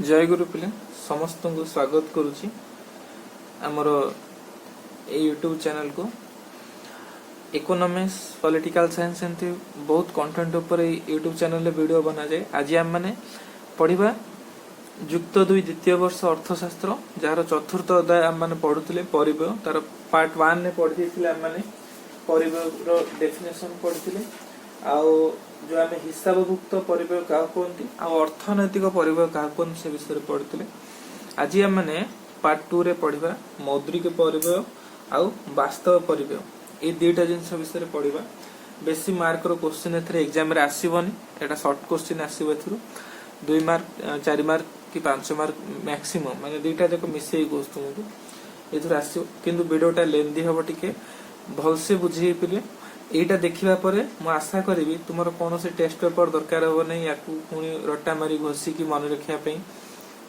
जय गुरु पिले समस्त को स्वागत करुच्ची आमर यूट्यूब चैनल को इकोनॉमिक्स पॉलिटिकल साइंस एमती बहुत कंटेंट ऊपर यूट्यूब चैनल रे वीडियो बना जाए। आज आम मैंने पढ़ा युक्त 2 द्वितीय वर्ष अर्थशास्त्र जार चतुर्थ अध्याय आम मैंने पढ़ुले परिव्यय तार पार्ट 1 ने पढ़ी आम मैंने परिव्यय डेफिनेशन पढ़ी आउ जो आम हिसाबभुक्त परिव्यय क्या कहते अर्थनैतिक परिव्यय क्या कहते से विषय में पढ़ते। आज आम मैंने पार्ट 2 रे पढ़ा मौद्रिक परिव्यय आउ वास्तव परिव्यय ये दुईटा जिनस विषय में पढ़ा। बेसी मार्क रो क्वेश्चन एग्जाम रे आसीबनी एटा शॉर्ट क्वेश्चन आसीबो एथुरु 2 मार्क 4 मार्क कि 5 मार्क मैक्सिमम माने दुईटा जक मिसई कोस तुमको एथुरु आसीबो किंतु वीडियोटा लेंदी हबो टिके भलसे बुझेई पिले एटा देखिबा परे मु आशा करिवि तुमर कोनोसी टेस्ट पेपर दरकार हो नै याकू पुनी रट्टा मारी घोसी की मन रखिया पई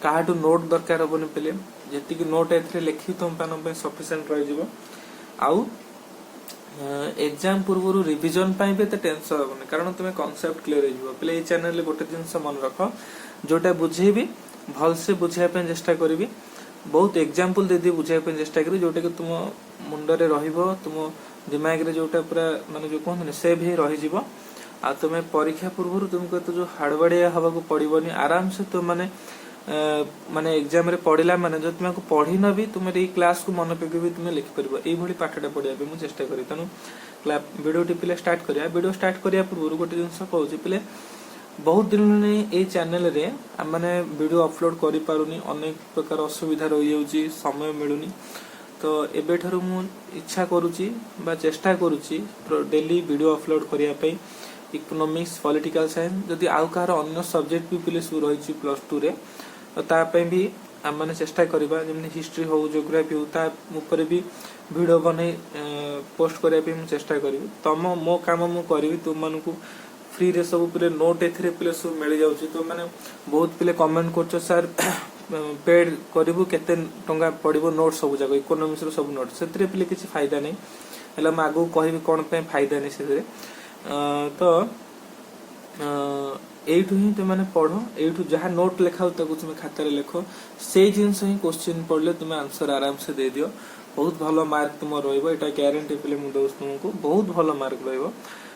काहाटू नोट दरकार हो नै पिले जेति की नोट एथरे लिखि तुम पानो पे सफिशिएंट रहि जिवो आउ एग्जाम पूर्व रिविजन पाई भी टेंशन होबनी कारण तुम्हें कांसेप्ट क्लियर हो पे ये चैनल रे गोटे जिनस मन रख जोटा बुझेबी भल से बुझाई पे चेष्टा करी बहुत एग्जांपल दे दी बुझाई पे चेष्टा करी जोटा कि तुम मुंड रे रहिबो तुम दिमाग रे जोटा पूरा माने जो कहन सेव ही रहि जिवो आ तुम्हें परीक्षा पूर्व तुमको तो जो हाड़बाड़िया हवा को पड़ोनी आराम से तुम माने माने एग्जाम रे पढ़िला माने जो तुमको पढ़ी न भी तुम ए क्लास को मन पके भी तुम लिखि परबो एई भली पाठटा पढ़िया पे मु चेष्टा करी तनु वीडियो टी पिले स्टार्ट करिया वीडियो स्टार्ट करिया पूर्व गोटे जिंस कहूची पिले बहुत दिन ने ए चैनल रे माने वीडियो अपलोड करि पारुनी अनेक प्रकार असुविधा रहि जाउची समय मिलुनी तो एबे ठरु मु इच्छा करूची बा चेष्टा करूची डेली वीडियो अपलोड करिया पे इकोनॉमिक्स पॉलिटिकल साइंस जदि आउ कार अन्य सब्जेक्ट भी पिले सु रहिची प्लस 2 रे तो ता पे भी हम माने चेष्टा करबा जेमनि हिस्ट्री हो ज्योग्राफी हो ता ऊपर भी वीडियो बने पोस्ट करिया पे मु चेष्टा करबी तम मो काम मु करबी तुम मानकू फ्री रे सब पिले नोट एथरे पिले सब मिल जाउची तो माने बहुत पिले कमेंट करछो सर पेड करबू केते टंगा पड़िबो नोट सब जगह इकोनॉमिक्स रो सब नोट सेतरे पिले किछि फायदा नै हला म आगु कहबी कोन पे फायदा नै सेतरे तो एठू ही तुम माने पढ़ो एठू जहां नोट लिखाउ ताकू तुम खाता रे लिखो से जिंस ही क्वेश्चन पढ़ले तुम आंसर आराम से दे दियो बहुत भलो मार्क तुम रहइबो एटा गारंटी पिले मु दोस्त तुमको बहुत भलो मार्क रहइबो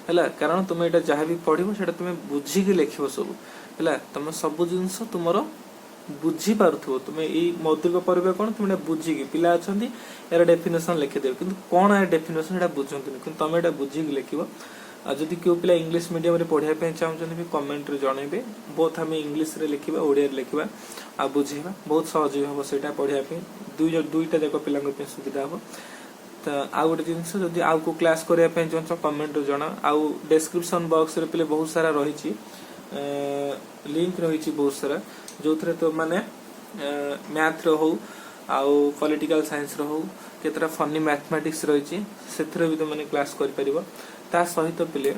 हला कारण तुम एटा जहां भी पढ़िबो सेटा तुम बुझी के लिखिबो सब हला तुम सब जिंस तुमरो बुझी पारुथबो तुम ए मौद्रिक परिव्यय कोन तुम बुझी के पिला अछंती एरा डेफिनेशन लिखि देबो किंतु कोन ए डेफिनेशन एटा बुझंतनी किंतु तुम एटा बुझी के लिखिबो आ जदि क्यों पिला इंग्लिश मीडियम रे पढ़िया पे चाहउछन भी कमेंट रे जणेबे बोथ हम इंग्लिश रे लिखिबा ओडिया रे लिखिबा आ बुझेबा बहुत सहज हो सेटा पढ़िया पे दुईटा जक पिला पे सुविधा हो त आ गोटे जिंस जदि आउ को क्लास करिया पे चाहछ कमेंट रे जणा आउ डिस्क्रिप्शन बॉक्स रे पिले बहुत सारा रहिछि लिंक रहिछि बहुत सारा जोथरे तो माने मैथ रो हो आउ पॉलिटिकल साइंस रो हो केतरा फनी मैथमेटिक्स रहिछि सेथरे भी तो माने क्लास करि परिबो ता सहित पिले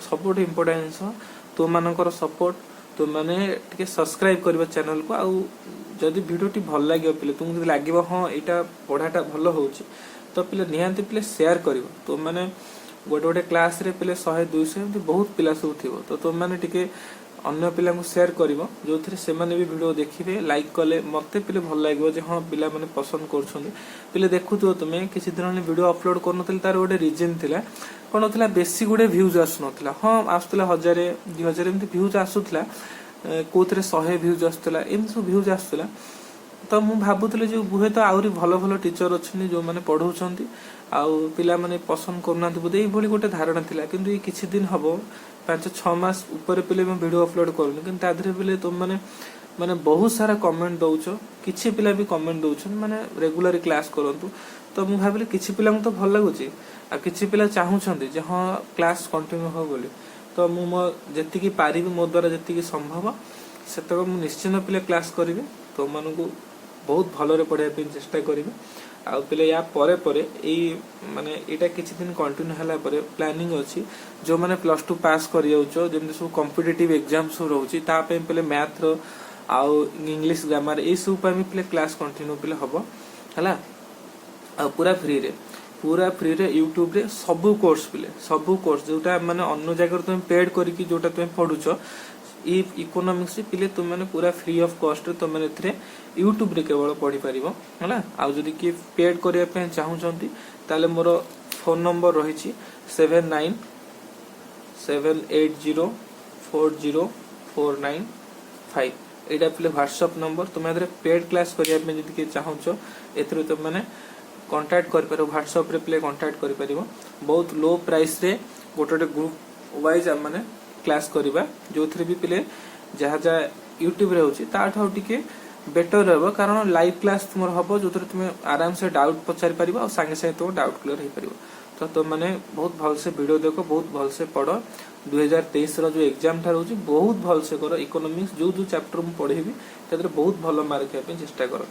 सबोट इम्पोर्टेंस तो मानकर सपोर्ट तो माने टिके सब्सक्राइब करबा चैनल को आउ जदि वीडियो टी भल लागियो पिले तुमको जदि लागिबो हां एटा पढाटा भलो होउची तो पिले निहांती पिले शेयर करिवो तो माने गोटे गोटे क्लास रे पिले 100 200 एमती बहुत पिला सब थिवो तो तुम माने टिके अन्य पिला को शेयर करिवो जोथरे से माने भी वीडियो देखिबे लाइक कले मते पिले भल लागो जे हां पिला माने पसंद करछोनी पिले देखुथो तुमे किछि दिन वीडियो अपलोड करनथिल तार गोटे रीजन थिला कोन थिला बेसी गुडे व्यूज आसनथिला हां आसथिला 1000 2000 एमती व्यूज आसुथिला कोथरे 100 व्यूज आसथिला एमसु व्यूज आसथिला तो मु भाबुतले जे बुहे तो आउरी भलो भलो टीचर अछनी जो माने पढौछंती आउ पिला माने पसंद करनाथि बुदे ई भली गोटे धारणा थिला किंतु ई किछि दिन हबो 5-6 मास ऊपर पिले मैं वीडियो अपलोड करूनी किंतु ताधरे पिले तुम माने माने बहुत सारा कमेंट दउछो किछि पिला भी कमेंट दउछन माने रेगुलर क्लास करंतु तो मु भाबिले किछि पिला तो भल लागुची आ किछि पिला चाहुछंती जे हां क्लास कंटिन्यू हो बोली तो मु मो जति की पारिबी मो द्वारा जति की संभव सेतक मु निश्चित पिले क्लास करिवे तो मानकू बहुत भलो रे पढ़िया पे चेष्टा करिवे आ पिले या परे परे ए माने एटा किछि दिन कंटिन्यू हला परे प्लानिंग अछि जो माने प्लस 2 पास करि जाउछो जेमति सब कॉम्पिटिटिव एग्जाम सब रहउची ता पे पिले मैथ रो आ इंग्लिश ग्रामर ए सब पे पिले क्लास कंटिन्यू पिले हबो हला आ पूरा फ्री रे यूट्यूब रे सब कोर्स पिले सब कोर्स जोटा माने अन्य जगह तुम पेड करी जोटा तुम पढुछो इकोनॉमिक्स पिले तुम मैंने पूरा फ्री ऑफ कॉस्ट तुम मैंने यूट्यूब रे केवल पढ़ी पारिबो हला आ जदी कि पेड करिया पे चाहूचंती ताले मोर फोन नंबर रही 7978040495 एटा पिले व्हाट्सएप नंबर तुम पेड क्लास करिया पे जदी कि चाहूचो एथरे तुम मैंने कांटेक्ट कर पारो व्हाट्सएप रे पिले कांटेक्ट कर पारिबो बहुत लो प्राइस रे गोटे ग्रुप वाइज हम माने क्लास करिबा जो थरे भी पिले जहा जहा यूट्यूब रे होची ताठौ टिके बेटर रहबो कारण लाइव क्लास तुमर हबो जो थरे तुमे आराम से डाउट पचारि परिबो और संगे संगे तो डाउट क्लियर हे परिबो तो तुम माने बहुत भल से वीडियो देखो बहुत भल से पढ़ो 2023 रो जो एग्जाम था रहउची बहुत भल से करो इकोनॉमिक्स जो जो चैप्टर मु पढेबी तदरे बहुत भल मार्क हे पे चेष्टा करो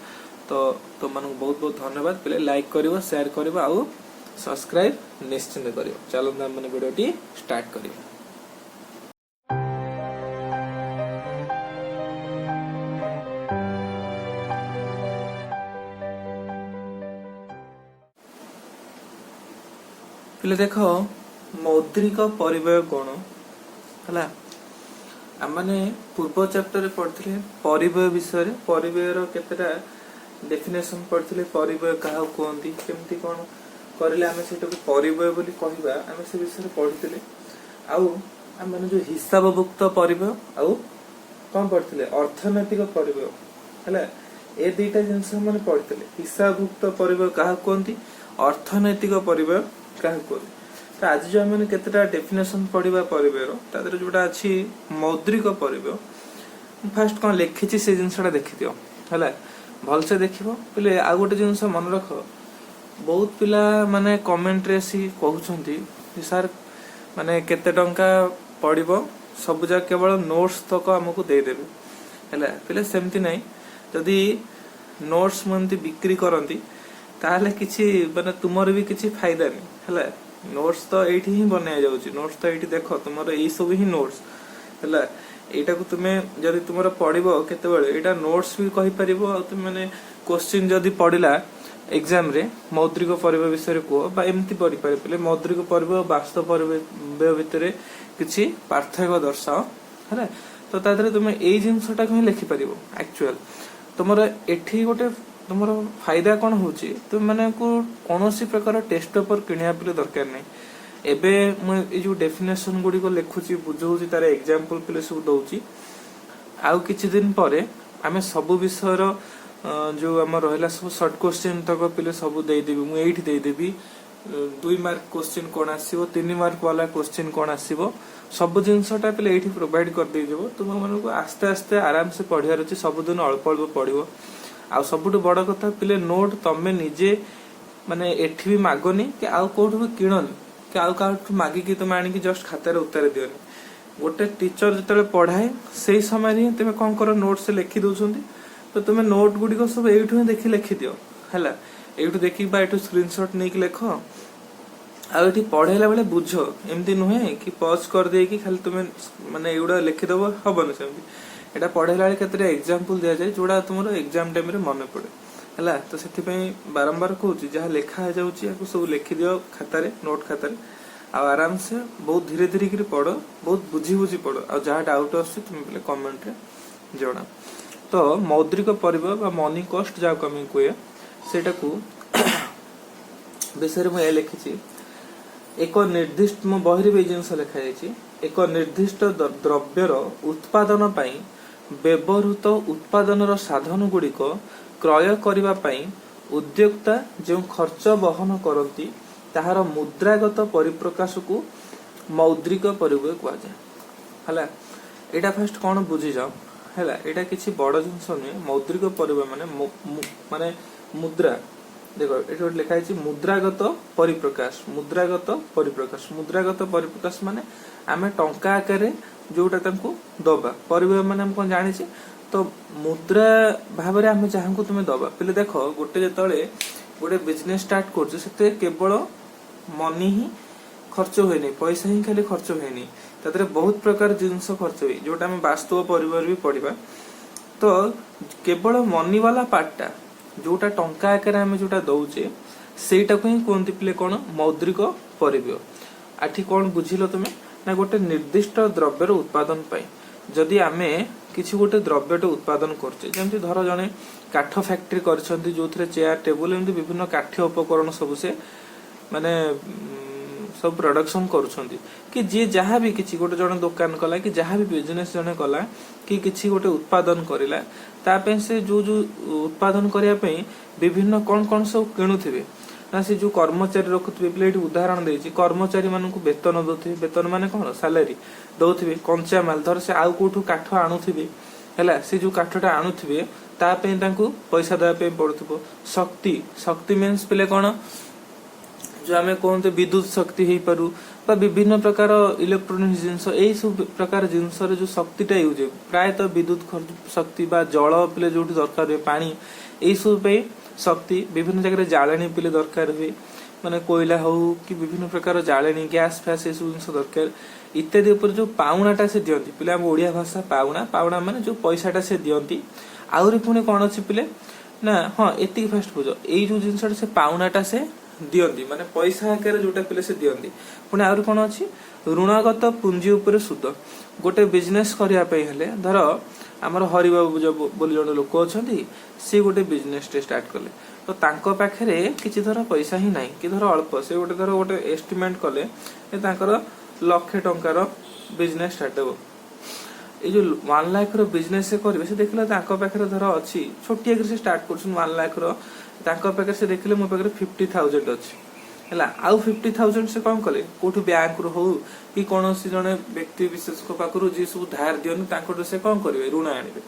तो तुम मानू बहुत बहुत धन्यवाद पिले लाइक करिवो शेयर करिवो आ सब्सक्राइब निश्चित करिवो चलो हम माने वीडियो टी स्टार्ट करिवो पिले देख मौद्रिक परिव्यय कोण हला आमने पूर्व चैप्टर पढ़थिले परिव्यय विषय रे परिव्यय रो केतेटा डेफिनेशन पढ़थिले परिव्यय काहा कोंती केमती कोन करले आमे सेटा को परिव्यय बोली कहबा आमे से विषय रे पढ़थिले आउ आमने जो हिसाबभुक्त परिव्यय आउ कोन पढ़थिले अर्थनैतिक परिव्यय हला ए दुईटा जिंस माने पढ़थिले हिसाबभुक्त परिव्यय काहा कोंती अर्थनैतिक परिव्यय काहा कोंती तो आज जो हमने केतेटा डेफिनेशन पढ़िबा परिव्यय रो तादर जोटा अछि मौद्रिक परिव्यय फर्स्ट कोन लिखिछि से जिंसटा देखि दियो हला भल से देखिबो पले आ गोटे जिंस मन रख बहुत पिला माने कमेंट रे सी कहउछंती सर माने केते टंका पड़िबो सब जा केवल नोट्स तक हमकु दे देबे हला पले सेमति नै जदी नोट्स मनती बिक्री करंती ताले किछि माने तुमर भी किछि फायदा नै हला नोट्स तो एठी ही बनाया जाउची नोट्स तो एठी देखो तुमर एई सब ही नोट्स हला एटा को तुमे जदी तुमर पढिबो केते बेले एटा नोट्स भी कहि परिबो आ तुम माने क्वेश्चन जदी पढिला एग्जाम रे मौद्रिक परिव्यय विषय को बा एमती पढि पारे पले मौद्रिक परिव्यय वास्तव परिव्यय भितरे किछि पार्थक्य दर्शाओ हला तो तादरे तुमे एई जिंसटा कहि लिखि परिबो एक्चुअल तुमर एठी गोटे तुमर फायदा कोन होची तुम माने को कोनोसी प्रकार टेस्ट पेपर किनिया पिले दरकार नै एबे म ए जो डेफिनेशन गुडी को लेखुची बुझौची तार एग्जांपल पिले सब दउची आउ किछि दिन परे आमे सब विषय रो जो हम रहला सब शॉर्ट क्वेश्चन तक पिले सब देई देबी मु एठी देई देबी 2 मार्क क्वेश्चन कोन आसीबो 3 मार्क वाला क्वेश्चन कोन आसीबो सब जिंसटा पिले एठी प्रोवाइड कर देई देबो तुम माने को आस्ते आस्ते आराम से पढियार अछि सब दिन अल्प अल्प पढिबो आ सबुठ बड़ कथा पिले नोट तमे निजे माने एठी भी मागोनी कि आउ कोठु भी किणोनी कि आउ काठु मागी कि तुम आनी कि जस्ट खाता रे उत्तर दियोनी गोटे टीचर जतले पढाए सेही समय रे तुमे कोन करो नोट से लिखि दोछंती तो तुमे नोट गुडी को सब एठु देखि लिखि दियो हला एठु देखि बा एठु स्क्रीनशॉट नै कि लिखो आ एठी पढेला बेले बुझो एमती नुहे कि पॉज कर दे कि खाली तुमे माने एउडा लिखि दबो हबन सेमती एटा पढेला बेले केतरे एग्जांपल दिया जाय जोडा तुमरो एग्जाम टाइम रे मन पड़े हला तो सेति पई बारंबार कहूची जहा लेखा जाउची याकु सब लिखि दियो खाता रे नोट खाता रे आ आराम से बहुत धीरे धीरे कि पढ़ो बहुत बुझी बुझी पढ़ो आ जहा डाउट आछी तुम पले कमेंट रे जोड़ा तो मौद्रिक परिव्यय बा मनी कॉस्ट जा कमी कोए सेटा को विषय में लिखिछि एक निर्दिष्ट मो बहिरे बे जिंस लिखा जायछि एक निर्दिष्ट द्रव्यर उत्पादन पई व्यवहृत उत्पादनर साधन गुडी को क्रय करिबा पई उद्योक्ता जो खर्च वहन करती ताहार मुद्रागत परिप्रकाश को मौद्रिक परिव्यय कुआ जाय हला एटा फर्स्ट कोन बुझी जाओ हला एटा किछि बड़ जिंस नै मौद्रिक परिव्यय माने मुद्रा देखो एटा लिखा है मुद्रागत परिप्रकाश माने आमे टंका आकारे जोटा तंको दबा परिव्यय माने हम कोन जानि छी तो मुद्रा भाव रे हम चाहू तुम दबा पहले देख गोटे जतले गोटे बिजनेस स्टार्ट करछ सेते केवल मनी ही खर्च होय नै पैसा ही खाली खर्च होय नै ततरे बहुत प्रकार जिंस खर्च होई जोटा हम वास्तव परिवार भी पढिबा तो केवल मनी वाला पार्टटा जोटा टंका आकार हम जोटा दउचे सेटा को ही कोनति प्ले कोन मौद्रिक परिव्यय आठी कोन बुझिलो तुमे ना गोटे निर्दिष्ट द्रव्यर उत्पादन पाई जदि आमे किसी गोटे द्रव्यटे उत्पादन करछे जेमति धर जने काठ फैक्ट्री करछन्ती जोथरे चेयर टेबल एमति विभिन्न काठ उपकरण सब से माने सब प्रोडक्शन करुछन्ती कि जे जहाँ भी किसी गोटे जने दुकान कला कि जहाँ भी बिजनेस जने कला कि किसी गोटे उत्पादन करिला तापे से जो जो उत्पादन करिया पई विभिन्न कौन कौन सब किणुथिबे ना से जो कर्मचारी रखुथिबे प्ले एठी उदाहरण देछि कर्मचारी मानकु वेतन दोथिबे वेतन माने कोन सैलरी दोथिबे कंचा माल धर से आउ कोठु काठ आणुथिबे हैला से जो काठटा आणुथिबे ता पे तांकु पैसा देबा पे पड़ुथबो शक्ति शक्ति मीन्स प्ले कोन जो आमे कोनते विद्युत शक्ति हेई पारु बा विभिन्न प्रकार इलेक्ट्रोनिक जिंस एई सब प्रकार जिंस रे जो शक्तिटा यूज प्राय तो विद्युत शक्ति बा जल पिले जोठी दरकार है पानी एई सब पे शक्ति विभिन्न जगह जाळेनी पिले दरकार हुए माने कोयला हो कि विभिन्न प्रकार जाळेनी गैस फैस ए सब जिंस दरकार इत्यादि ऊपर जो पाउनाटा से दियंती पिले हम ओडिया भाषा पाउना पाउना माने जो पैसाटा से दियंती आउरी पुणी कोन अछि पिले ना हां एति फर्स्ट बुझो एई जो जिंसटा से पाउनाटा से दियंती माने पैसा आकार जोटा पिले से दियंती पुणी आउरी कोन अछि ऋणगत पूंजी ऊपर सुद गोटे बिजनेस करिया पई हेले धर हमर हरिबाबू बोली जण लोक अछंती से गोटे बिजनेस स्टार्ट कले तो तांको पाखरे किछि धर पैसा ही नाही कि धर अल्प से गोटे धर गोटे एस्टिमेट कले ए तांकर लाख टंकार बिजनेस स्टार्ट हेबो ए जो 1 लाख रो बिजनेस से करबे से देखला तांको पाखरे धर अछि छोटिया के से स्टार्ट करछन 1 लाख रो तांको पाखरे से देखले मो पाखरे 50,000 अछि हैला आउ 50,000 से कम कले कोठु बैंक रो हो कि कोनोसी जने व्यक्ति विशेष को पाखरु जे सब धार दियन तांको से कम करबे ऋण आनिबे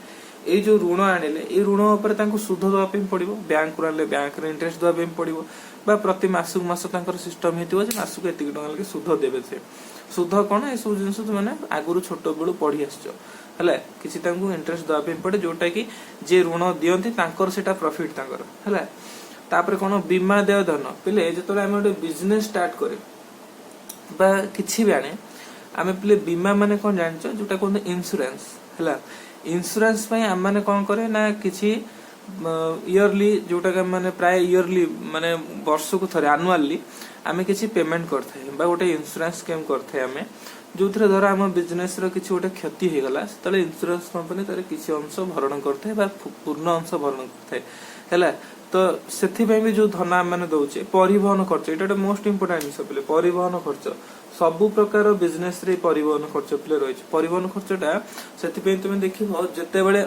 ए जो ऋण आनिले ए ऋण ऊपर तांको सुध दवा पे पड़िबो बैंक रो ले बैंक रे इंटरेस्ट दवा पे पड़िबो बा प्रति मासु मास तांकर सिस्टम हेतिबो जे मासु के एतिक टंगा लगे सुध देबे से सुध कोन ए सब जिंस माने आगुरु छोटो बेलु पढी आछो हैला किछि तांको इंटरेस्ट दवा पे पड़े जोटा कि जे ऋण दियंती तांकर सेटा प्रॉफिट तांकर हैला तापर कोन बीमा देय धन पिले जेतोले हम ओटे बिजनेस स्टार्ट करे बा किछि भी आने आमे पिले बीमा माने कोन जानचो जोटा कोन इंश्योरेंस हैला इंश्योरेंस पय हम माने कोन करे ना किछि इयरली जोटा के माने प्राय इयरली माने वर्ष को थरे एनुअली आमे किछि पेमेंट करथे बा गोटे इंश्योरेंस स्कीम करथे आमे जोथरे धर हम बिजनेस रो किछि गोटे क्षति हे गला तले इंश्योरेंस कंपनी तारे किछि अंश भरण करथे बा पूर्ण अंश भरण करथे हैला तो सेथि पे भी जो धन माने दउचे परिवहन खर्च एटा मोस्ट इंपोर्टेंट जिंस पिले परिवहन खर्च सब प्रकार बिजनेस रे परिवहन खर्च पिले रहिछ परिवहन खर्चटा सेथि पे तुमे देखिबो जते बेले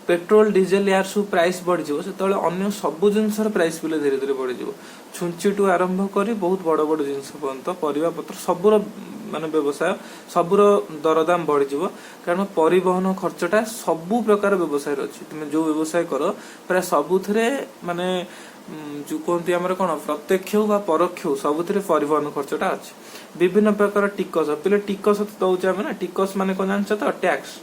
पेट्रोल डीजल यार सु प्राइस बढ़ जिवो सेतले अन्य सब जिंसर प्राइस पिले धीरे धीरे बढ़ जिवो छुंची टू आरंभ करी बहुत बड़ बड़ जिंस पर्यंत परिवा पत्र सबुर माने व्यवसाय सबुर दरदाम बढ़ जिवो कारण परिवहन खर्चटा सब प्रकार व्यवसाय अछि तुमे जो व्यवसाय करो प्राय सबुथरे माने जो कोंती हमर कोन प्रत्यक्ष वा परोक्ष सबुथरे परिवहन खर्चटा अछि विभिन्न प्रकार टिकस पिले टिकस दउछ हम ना टिकस माने कोन जानछ त टैक्स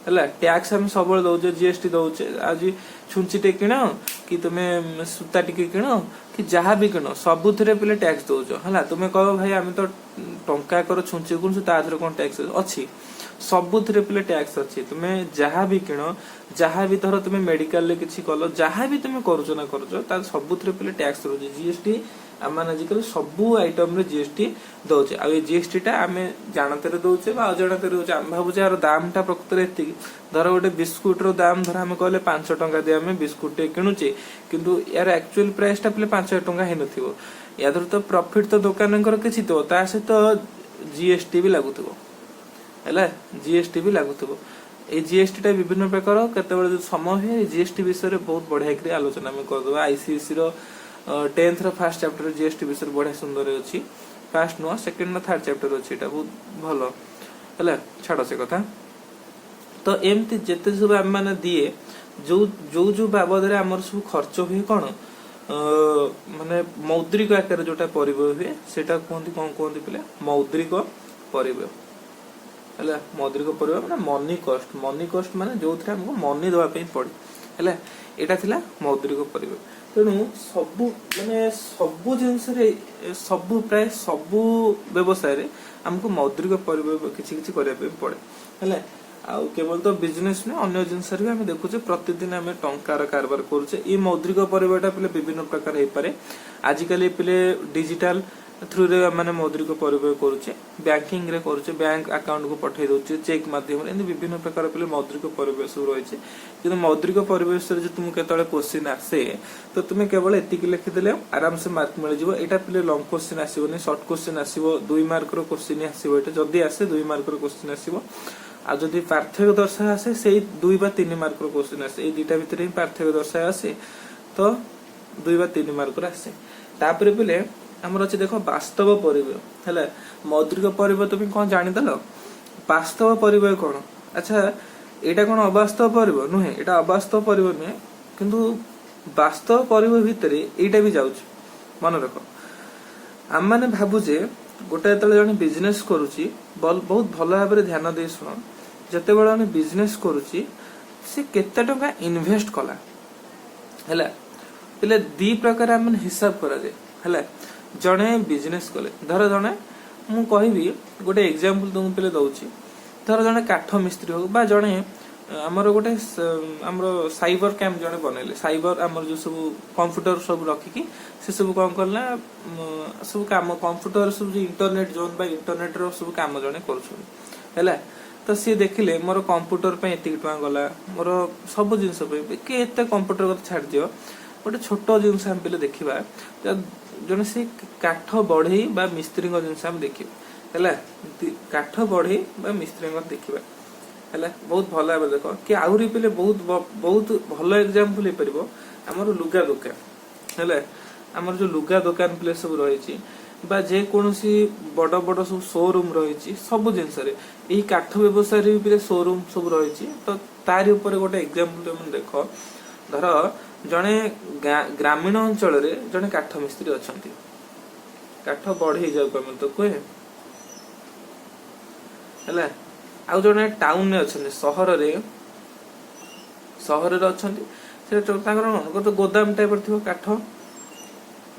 हैला टैक्स हम सबल दउछ जीएसटी दउछ आज छुंची टे किनो कि तुमे सुता टिके किनो कि जहाँ भी किनो सबुथरे पिले टैक्स दउछ हैला तुमे कहो भाई हम तो टंका कर छुंची कोन ता आथरे कोन टैक्स अछि सबुथरे पिले टैक्स अछि तुमे जहाँ भी किनो जहाँ भी धर तुमे मेडिकल ले किछि कलो जहाँ भी तुमे करूछ ना करूछ ता सबुथरे पिले टैक्स रहउछ जीएसटी आमान आजिकल सबु आइटम रे जीएसटी दउछे आ ए जीएसटी टा आमे जानते रे दउछे बा अजानते रे दउछे हम भाबुछे यार दाम टा प्रकृत रे एति धर गोटे बिस्कुट रो दाम धर हम कहले 5 टंका दे हम बिस्कुट टे किनुचे किंतु यार एक्चुअल प्राइस टा पले 5 टंका हे नथिबो यादर तो प्रॉफिट तो दुकानकर किछि तो ता से तो जीएसटी भी लागुथबो हैला जीएसटी भी लागुथबो ए जीएसटी टा विभिन्न प्रकार केते बेले समय हे जीएसटी विषय रे बहुत बढ़िया करी आलोचना में कर दबा आईसीएससी रो 10th रो फर्स्ट चैप्टर जीएसटी विषय बढ़िया सुंदर अछि फर्स्ट नो सेकंड नो थर्ड चैप्टर अछि एटा बहुत भलो हैला छाडो से कथा तो एमती जेते सब हम माने दिए जो जो जो बाबद रे हमर सब खर्च होई कोन माने मौद्रिक आकार जोटा परिबय हुए सेटा कोन पिले मौद्रिक परिबय हैला मौद्रिक परिबय माने मनी कॉस्ट माने जोथरे हमको मनी दवा पे पड़ी हैला एटा थिला मौद्रिक परिबय तेणु सबु माने सबु जिंस रे सबु प्राय सबु व्यवसाय रे हमको मौद्रिक परिबय किछि किछि करिया पे पड़े हैला आ केवल तो बिजनेस ने अन्य जिंस रे हम देखुचे प्रतिदिन हम टंकार कारबार करूचे ई मौद्रिक परिबयटा पले विभिन्न प्रकार हे पारे आजिकली पले डिजिटल थ्रू रे माने मौद्रिक परिव्यय करूचे बैंकिंग रे करूचे बैंक अकाउंट को पठे दउचे चेक माध्यम रे विभिन्न प्रकार पे मौद्रिक परिव्यय सब रहिছে किंतु मौद्रिक परिव्यय से जो तुम केतले क्वेश्चन आसे तो तुम केवल एतिक लिखि देले आराम से मार्क मिल जिवो एटा पे लॉन्ग क्वेश्चन आसीबोनी शॉर्ट क्वेश्चन आसीबो 2 मार्क रो क्वेश्चन आसीबो एटा जदी आसे 2 मार्क रो क्वेश्चन आसीबो आ जदी पार्थक्य दर्शा आसे सेही 2 बा 3 मार्क रो क्वेश्चन आसे ए दुटा भीतर ही पार्थक्य दर्शा आसे तो 2 बा 3 मार्क रो आसे तापरे पले हमर अछि देखो वास्तव परिव्यय हैला मौद्रिक परिव्यय तुम कोन जानि दलो वास्तव परिव्यय कोन अच्छा एटा कोन अवास्तव परिव्यय नुहे एटा अवास्तव परिव्यय नुहे किंतु वास्तव परिव्यय भितरे एटा भी जाउछ मन रखो हम माने भाबु जे गोटे तले जने बिजनेस करूची बहुत भलो भाबरे ध्यान दे सुनो जते बेला ने बिजनेस करूची से केते टका इन्वेस्ट कला हैला पले दी प्रकार हम हिसाब करा जे हैला जने बिजनेस कले धर जने मु कहबी गोटे एग्जांपल तुम पले दउची धर जने काठ मिस्त्री हो बा जने हमर गोटे हमर साइबर कैम्प जने बनेले साइबर हमर जो सब कंप्यूटर सब रखी की से सब कोन करला सब काम कंप्यूटर सब इंटरनेट जोन बा इंटरनेट रो सब काम जने करछु हैला तो सी देखिले मोर कंप्यूटर पे एति टका गला मोर सब जिंस पे के एते कंप्यूटर को छाड़ दियो गोटे छोट जिनस हम पहले देखा जन से काठ बढ़ई बा मिस्त्री जिनस हम देखा काठ बढ़ई बा मिस्त्री देखा है बहुत भल भाव देख कि आहरी पे बहुत बहुत भल एग्जांपल हो पार आमर लुगा दुकान है आमर जो लुगा दुकान पे सब रही बा जे कोनोसी बड़ बड़ सब शोरूम रही सब जिनस यही काठ व्यवसाय भी शोरूम सब रही तो तारी ऊपर गोटे एग्जांपल देख धर जने ग्रामीण अंचल रे जने काठ मिस्त्री अछंती काठ बढ़ई जाऊ कम तो कहे हला आ जने टाउन रे अछंती शहर रे अछंती से ताकर तो गोदाम टाइप थिबो काठ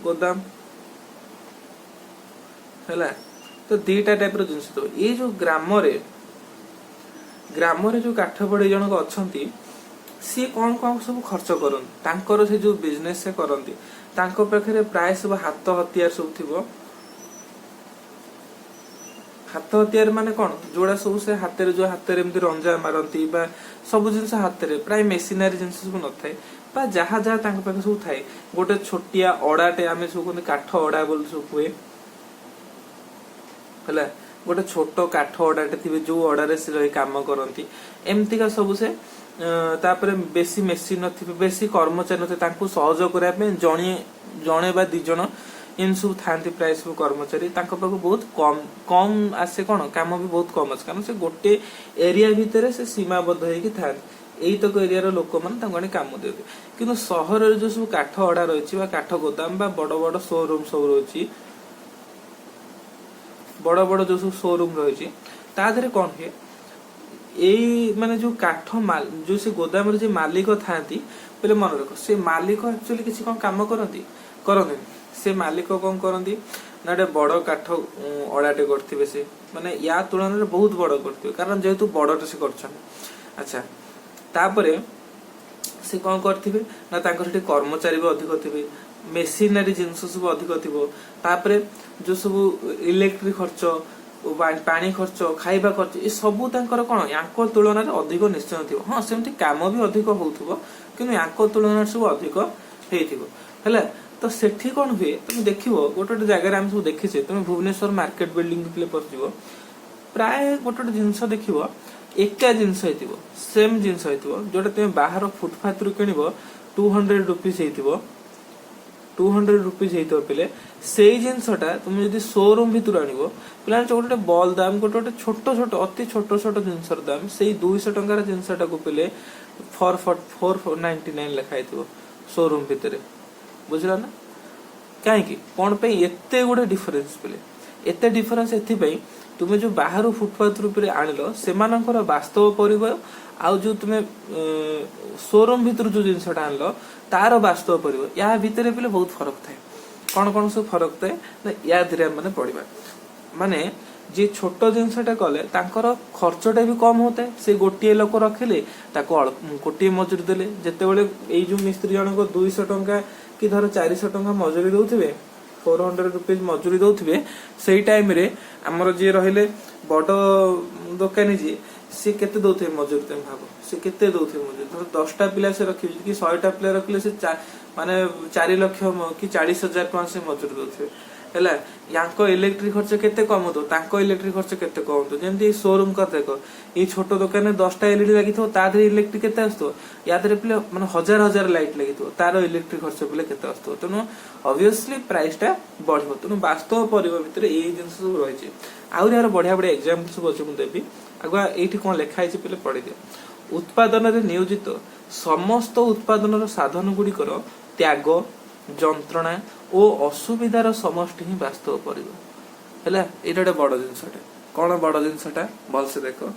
गोदाम हला तो दीटा टाइप रो जिंस तो ये जो ग्राम रे जो काठ बढ़ई जन को अछंती सी कौन कौन सब खर्च करन तांकर से जो बिजनेस से करंती तांको पाखरे प्राय सब हाथ हथियार सब थिबो हाथ हथियार माने कोन जोड़ा सब से हाथे जो हाथे एमती रंजा मारंती बा सब जिंस हाथे प्राय मेसिनरी जिंस सब न थाए बा जहा जहा तांको पाखे सब थाए गोटे छोटिया ओडाटे आमे सब कोन काठ ओडा बोल सब हुए हला गोटे छोट काठ ओडाटे थिबे जो ओडारे से रही काम करंती एमती का सब से तापर बेसी मेसिन नथिबे बेसी कर्मचारी नथे तांको सहयोग करा पे जणे बा दि जण इन सब थांती प्राय सब कर्मचारी तांको पाखु बहुत कम आसे कोन काम भी बहुत कम आसे कारण से गोटे एरिया भितरे से सीमाबद्ध हेकी थान एई तक एरिया रो लोक मन तांगणी काम देते किंतु शहर रे जो सब काठ अडा रहिछि बा काठ गोदाम बा बड़ बड़ शोरूम सब रहिछि बड़ बड़ जो सब शोरूम रहिछि ता धरे कोन हे एई माने जो काठ माल जो से गोदाम रे जे मालिक थांती पहले मन रखो से मालिक एक्चुअली किसी कोन काम करंती से मालिक कोन करंती नाडे बड़ काठ अडाटे करथिबे से माने या तुलना रे बहुत बड़ करथिबे कारण जेहेतु बड़टे से करछन अच्छा तापरे से कोन करथिबे ना तांकर सेठी कर्मचारी भी अधिक थिबे मेसिनरी जिंस सब अधिक थिबो तापरे जो सब इलेक्ट्रिक खर्च पानी खर्च खाइबा खर्च ये सबू तांकर कोन याको तुलना रे अधिक निश्चय थिबो हां सेमति काम भी अधिक होउथबो किनु याको तुलना रे सब अधिक हेइथिबो हैला तो सेठी कोन हुए तुम देखिबो गोटे जगह रे हम सब देखिछे तुम भुवनेश्वर मार्केट बिल्डिंग प्ले पहुंचबो प्राय गोटे जिंस देखिबो एका जिंस हेतिबो सेम जिंस हेतिबो जोटा तुम बाहर फुटपाथ रु किनिबो 200 रुपीस हेतिबो 200 रुपीस हेतो पले सेई जिंसटा तुम यदि शोरूम भितर आनिबो पले गोटे बॉल दाम गोटे छोट छोट अति छोट छोट जिंसर दाम सेई 200 टंकार जिंसटा को पले 499 लिखा हेतिबो शोरूम भितर बुझला ना काहे की कोन पे एते गोटे डिफरेंस पले एते डिफरेंस एथि पई तुमे जो बाहर फुटपाथ रूपे आनिलो सेमानकर वास्तव परिवय आउ जो तुमे शोरूम भितर जो जिनसटा आनलो तार वास्तव परिवय या भितर पले बहुत फरक थाए कौन कौन सब फरक थाए ना या धीरे माने पड़िबा माने जे छोट जिनसटा कले तांकर खर्चटा भी कम होता है से गोटे लोक रखिले ताको गोटे मजूरी देले जेते बेले एई जो मिस्त्री जन को 200 टंका कि धर 400 टंका मजूरी दउथिबे 400 रुपीज मजूरी दौथे से टाइम रे आमर जी रहिले बड़ दोकानी जी सी केते दौथे मजूरी तुम भाव सी केते दौथे मजूरी धर 10टा पिला से रखी कि 100टा पिला रखले से माने 4 लाख कि 40,000 टका से मजूरी दौथे हैला यांको इलेक्ट्रिक खर्च केते कम होतो तांको इलेक्ट्रिक खर्च केते कम होतो जेंति शोरूम का देखो ये छोट दुकान में 10टा एलईडी लागिथो ता दरे इलेक्ट्रिक केते आस्तो या दरे पिले माने हजार हजार लाइट लागिथो तार इलेक्ट्रिक खर्च पिले केते आस्तो तनो ऑब्वियसली प्राइस टा बढ़िबो तनो वास्तव परिबा भितर ए जिंस सब रहि छै आउर यार बढ़िया बढ़िया एग्जांपल सब अछि मु देबी आगुआ एठी कोन लेखा आइछि पिले पढि दियो उत्पादन रे नियोजित समस्त उत्पादन रो साधन गुडी करो त्याग जंत्रणा ओ असुविधार समष्टि ही वास्तव परिबो हैला एटा बड़ जिंसटा कोन बड़ जिंसटा भल से देखो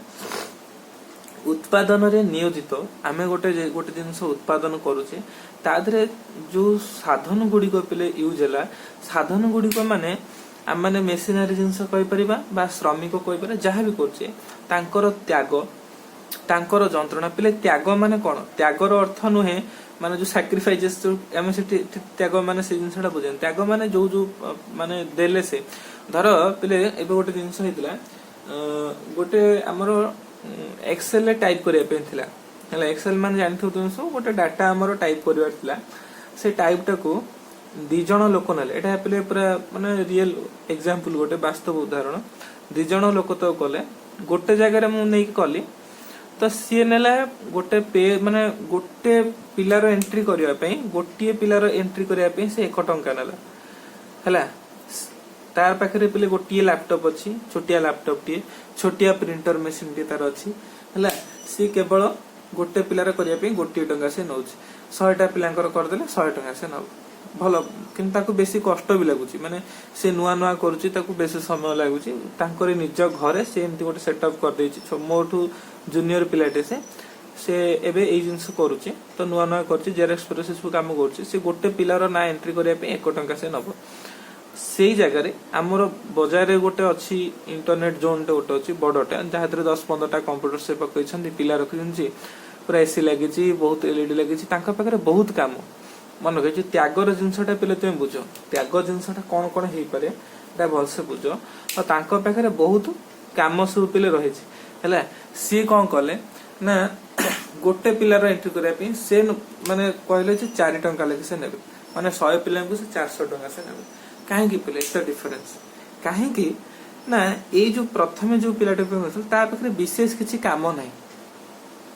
उत्पादन रे नियोजित आमे गोटे जिंस उत्पादन करूचे तादरे जो साधन गुडी को पिले यूज हला साधन गुडी को माने आम माने मेशिनरी जिंस कहि परिबा बा श्रमिक कहि परिबा जहा भी करचे तांकर त्याग तांकर जंत्रणा पिले त्याग माने कोन त्यागर अर्थ नुहे माने जो सैक्रिफाइसेस जो एम से त्याग माने से जिंसटा बुझेन त्याग माने जो जो माने देले से धर पिले एबे गोटे जिंस हेतिला गोटे हमर एक्सेल टाइप करिया पे थिला हला एक्सेल माने जानथु तुम सब गोटे डाटा हमर टाइप करिवार थिला से टाइप टाको 2 जण लोक नले एटा पिले पूरा माने रियल एग्जांपल गोटे वास्तव उदाहरण 2 जण लोक तो कले गोटे जगह रे मु नै कली तो सी नेला गोटे पे माने गोटे पिलार एंट्री करिया पे गोटिए पिलार एंट्री करिया पे से 1 टंका नेला हला तार पाखरे पिले गोटिए लैपटॉप अछि छोटिया लैपटॉप टी छोटिया प्रिंटर मशीन टी तार अछि हला सी केवल गोटे पिलार करिया पे गोटिए टंका से नउछ 100टा पिलांकर कर देले 100 टंका से नउ भलो किंतु ताको बेसी कष्ट भी लागुची माने से नुआ नुआ करूची ताको बेसी समय लागुची तांकर निज घरे से एमती गोटे सेटअप कर देछि मोठू जूनियर पिलाटे से एबे ए जिंस करूची तो नुआ नुआ करची जेरेक्स प्रोसेस को काम करची से गोटे पिलार ना एंट्री करिया पे 1 टंका से नबो सेई जगह रे हमर बाजार रे गोटे अछि इंटरनेट जोन टे गोटे अछि बडटा जहादरे 10-15टा कंप्यूटर से पकैछन पिला रखिछन पूरा एसी लागिछि बहुत एलईडी लागिछि तांका पाखरे बहुत काम मन रखे त्यागर जिनसटा पे तुम बुझ त्याग जिनसटा कौन कौन हो पारे भलसे बुझ और तांको पाखरे बहुत काम सब पिले रही है सी कौन कले ना गोटे पिलार एंट्री करने से माने कहले 4 टंका लगे से नेबे माने 100 पिला को से 400 टंका से नेबे कहीं पिले एत डिफरेंस कहीं ना ये जो प्रथम जो पिलाटे ता पाखरे विशेष किसी काम नहीं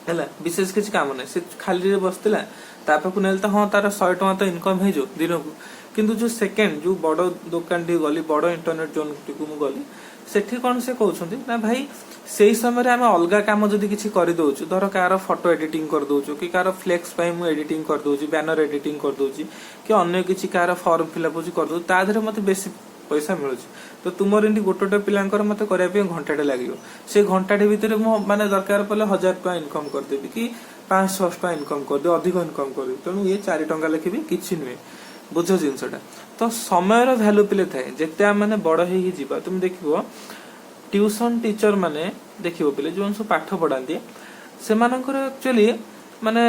है विशेष किसी काम नहीं से खाली बसला तापकु नेलता हाँ तार 100 टका तो इनकम है जो दिन को किंतु जो सेकेंड जो बड़ दुकान टी गली बड़ इंटरनेट जोन टी को गली सेठी कौन से कहउछंती ना भाई सेही समय रे हम अलगा काम जदी किछि करि दोछु धर कार फोटो एडिटिंग कर दोछु कि कार फ्लेक्स पई मु एडिटिंग कर दोछु बैनर एडिटिंग कर दोछु कि अन्य किछि कार फॉर्म फिलअप कर दो ता धरे मते बेसी पैसा मिलुछि तो तुमर इंडी गोटोटे पिलांकर मते करिया पे घंटाटे लागियो से घंटाटे भितरे मो माने दरकार पले 1000 टका इनकम कर देबी कि 500 टका इनकम कर दे अधिक इनकम कर तेणु ये 4 टका लिखिबी किछि नुहे बुझ जिंसटा तो समय रो वैल्यू पिले थाए जेते माने बड़ हेई जीवा तुम देखिबो ट्यूशन टीचर माने देखिबो पिले जोन सब पाठ पढांती से मानकर एक्चुअली माने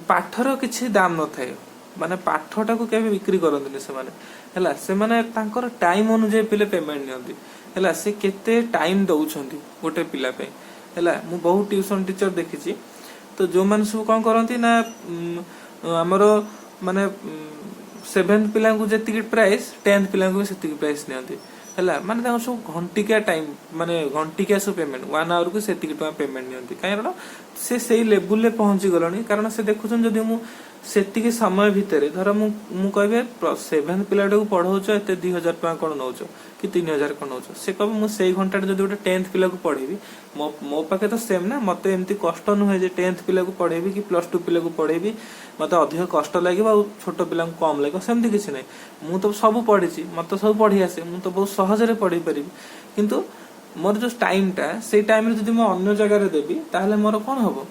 पाठर किछि दाम न थाए माने पाठटा को केबे बिक्री करंतनी से माने हला से माने तांकर टाइम अनुजे पिले पेमेंट नियंती हला से केते टाइम दउछंती गोटे पिला पे हला मु बहुत ट्यूशन टीचर देखिछि तो जो मन सब कोन करंती ना हमरो माने 7th पिला को जेतिक प्राइस 10th पिला को सेतिक प्राइस नियंती हला माने तांको सब घंटिका टाइम माने घंटिका सब पेमेंट 1 आवर को सेतिक टका पेमेंट नियंती कारण से सेही लेवल ले पहुंची गलनी कारण से देखुछन जदी मु सेतिके समय भितरे धर मु कहबे 7th पिलाटा को पढौछ एते 2000 टका कोन नौछ कि 3000 कोन नौछ से कहबे मु सेही घंटा जदी गोटे 10th पिला को पढेबी मो पाके तो सेम ना मते एमती कष्ट न होय जे 10th पिला को पढेबी कि +2 पिला को पढेबी मते अधिक कष्ट लागिबा और छोट पिला को कम लागिबा सेमती किछि नै मु तो सब पढिछि मते सब पढी आसे मु तो बहुत सहज रे पढी परिबी किंतु मोर जो टाइमटा से टाइम रे जदी मु अन्य जगह रे देबी ताहले मोर कोन हबो